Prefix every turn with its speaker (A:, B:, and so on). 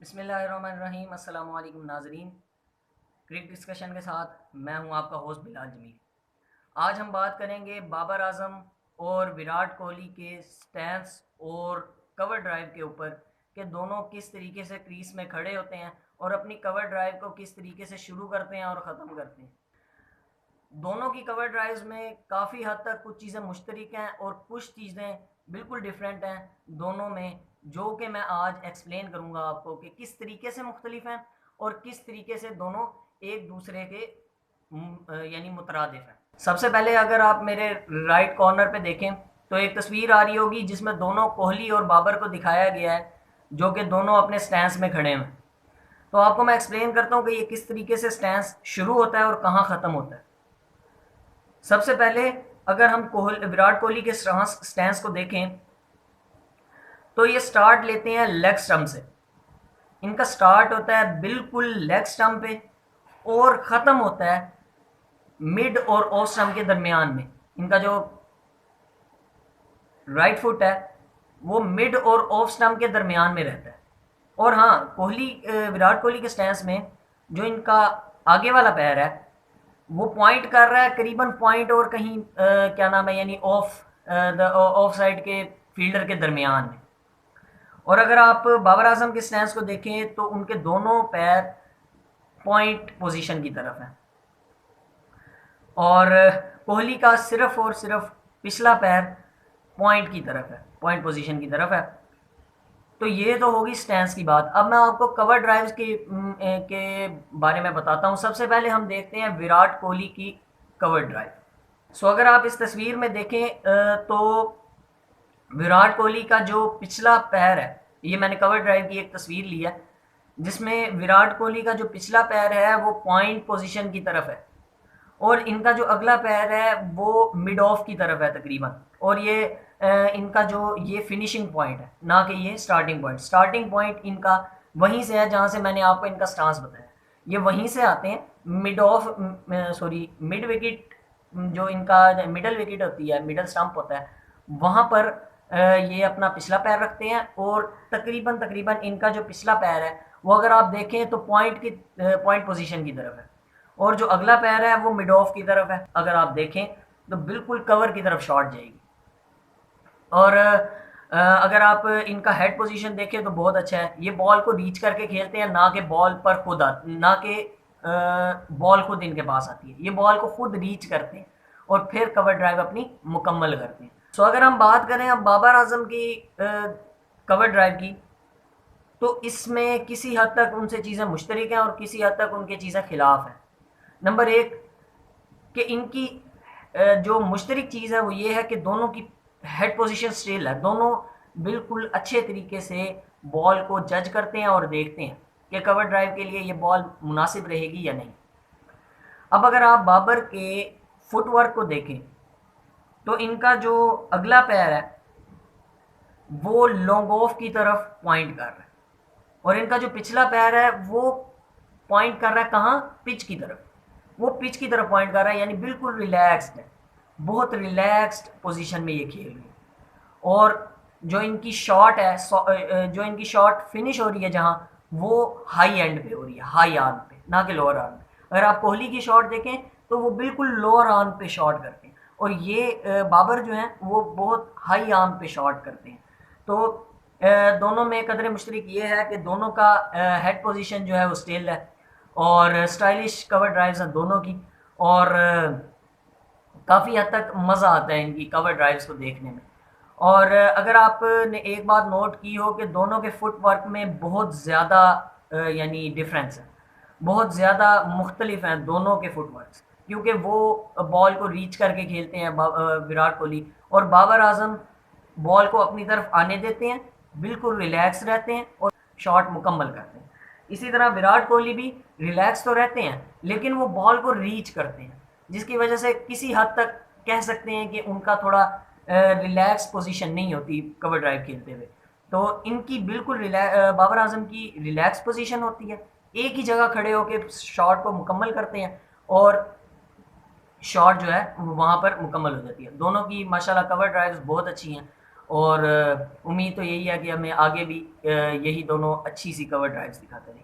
A: बिस्मिल्लाहिर्रहमानिर्रहीम। अस्सलाम वालेकुम नाज़रीन। क्रिकेट डिस्कशन के साथ मैं हूं आपका होस्ट बिलाल जमील। आज हम बात करेंगे बाबर आजम और विराट कोहली के स्टैंस और कवर ड्राइव के ऊपर कि दोनों किस तरीके से क्रीज में खड़े होते हैं और अपनी कवर ड्राइव को किस तरीके से शुरू करते हैं और ख़त्म करते हैं। दोनों की कवर ड्राइव्स में काफ़ी हद तक कुछ चीज़ें मुश्तरक हैं और कुछ चीज़ें बिल्कुल डिफरेंट हैं दोनों में, जो कि मैं आज एक्सप्लेन करूंगा आपको कि किस तरीके से मुख्तलिफ हैं और किस तरीके से दोनों एक दूसरे के यानी मुतरादिफ हैं। सबसे पहले अगर आप मेरे राइट कॉर्नर पे देखें तो एक तस्वीर आ रही होगी जिसमें दोनों कोहली और बाबर को दिखाया गया है, जो कि दोनों अपने स्टैंस में खड़े हैं। तो आपको मैं एक्सप्लेन करता हूँ कि ये किस तरीके से स्टैंस शुरू होता है और कहाँ ख़त्म होता है। सबसे पहले अगर हम विराट कोहली के स्टैंस को देखें तो ये स्टार्ट लेते हैं लेग स्टंप से। इनका स्टार्ट होता है बिल्कुल लेग स्टंप पे और ख़त्म होता है मिड और ऑफ स्टंप के दरमियान में। इनका जो राइट फुट है वो मिड और ऑफ स्टंप के दरमियान में रहता है। और हाँ, विराट कोहली के स्टैंस में जो इनका आगे वाला पैर है वो पॉइंट कर रहा है करीबन पॉइंट और कहीं क्या नाम है यानी ऑफ साइड के फील्डर के दरमियान में। और अगर आप बाबर आजम के स्टैंस को देखें तो उनके दोनों पैर पॉइंट पोजीशन की तरफ हैं और कोहली का सिर्फ और सिर्फ पिछला पैर पॉइंट की तरफ है, पॉइंट पोजीशन की तरफ है। तो ये तो होगी स्टैंस की बात। अब मैं आपको कवर ड्राइव्स के बारे में बताता हूँ। सबसे पहले हम देखते हैं विराट कोहली की कवर ड्राइव। सो अगर आप इस तस्वीर में देखें तो विराट कोहली का जो पिछला पैर है, ये मैंने कवर ड्राइव की एक तस्वीर ली है जिसमें विराट कोहली का जो पिछला पैर है वो पॉइंट पोजीशन की तरफ है और इनका जो अगला पैर है वो मिड ऑफ की तरफ है तकरीबन। और ये इनका जो ये फिनिशिंग पॉइंट है, ना कि ये स्टार्टिंग पॉइंट इनका वहीं से है जहाँ से मैंने आपको इनका स्टांस बताया। ये वहीं से आते हैं मिड विकेट, जो इनका मिडल विकेट होती है, मिडल स्टंप होता है, वहाँ पर ये अपना पिछला पैर रखते हैं और तकरीबन इनका जो पिछला पैर है वो अगर आप देखें तो पॉइंट पोजीशन की तरफ है और जो अगला पैर है वो मिड ऑफ की तरफ है। अगर आप देखें तो बिल्कुल कवर की तरफ शॉट जाएगी। और अगर आप इनका हेड पोजीशन देखें तो बहुत अच्छा है। ये बॉल को रीच करके खेलते हैं, ना कि बॉल पर खुद ना कि बॉल खुद इनके पास आती है। ये बॉल को खुद रीच करते हैं और फिर कवर ड्राइव अपनी मुकम्मल करते हैं। सो अगर हम बात करें अब बाबर आजम की कवर ड्राइव की, तो इसमें किसी हद तक उनसे चीज़ें मुश्तरक हैं और किसी हद तक उनकी चीज़ें खिलाफ हैं। नंबर एक कि इनकी जो मुश्तरक चीज़ है वो ये है कि दोनों की हेड पोजीशन स्टिल है। दोनों बिल्कुल अच्छे तरीके से बॉल को जज करते हैं और देखते हैं कि कवर ड्राइव के लिए ये बॉल मुनासिब रहेगी या नहीं। अब अगर आप बाबर के फुटवर्क को देखें तो इनका जो अगला पैर है वो लॉन्ग ऑफ की तरफ पॉइंट कर रहा है और इनका जो पिछला पैर है वो पॉइंट कर रहा है कहाँ, पिच की तरफ। वो पिच की तरफ पॉइंट कर रहा है, यानी बिल्कुल रिलैक्स्ड है, बहुत रिलैक्स्ड पोजीशन में ये खेल रही है। और जो इनकी शॉट है, जो इनकी शॉट फिनिश हो रही है जहाँ, वो हाई एंड पे हो रही है, हाई आर्म पे, ना कि लोअर आर्म पे। अगर आप कोहली की शॉट देखें तो वो बिल्कुल लोअर आर्म पे शॉट करते हैं और ये बाबर जो हैं वो बहुत हाई आर्म पे शॉट करते हैं। तो दोनों में कदर मुश्तरक ये है कि दोनों का हेड पोजीशन जो है वो स्टिल है और स्टाइलिश कवर ड्राइव्स हैं दोनों की। और काफ़ी हद तक मज़ा आता है इनकी कवर ड्राइव्स को देखने में। और अगर आपने एक बात नोट की हो कि दोनों के फुटवर्क में बहुत ज़्यादा यानी डिफरेंस है, बहुत ज़्यादा मुख्तलिफ हैं दोनों के फुटवर्क, क्योंकि वो बॉल को रीच करके खेलते हैं विराट कोहली, और बाबर आजम बॉल को अपनी तरफ आने देते हैं, बिल्कुल रिलैक्स रहते हैं और शॉट मुकम्मल करते हैं। इसी तरह विराट कोहली भी रिलैक्स तो रहते हैं लेकिन वो बॉल को रीच करते हैं, जिसकी वजह से किसी हद तक कह सकते हैं कि उनका थोड़ा रिलैक्स पोजीशन नहीं होती कवर ड्राइव खेलते हुए। तो इनकी बिल्कुल बाबर आजम की रिलैक्स पोजीशन होती है, एक ही जगह खड़े होकर शॉट को मुकम्मल करते हैं और शॉट जो है वहाँ पर मुकम्मल हो जाती है। दोनों की माशाल्लाह कवर ड्राइव्स बहुत अच्छी हैं और उम्मीद तो यही है कि हमें आगे भी यही दोनों अच्छी सी कवर ड्राइव्स दिखाते रहें।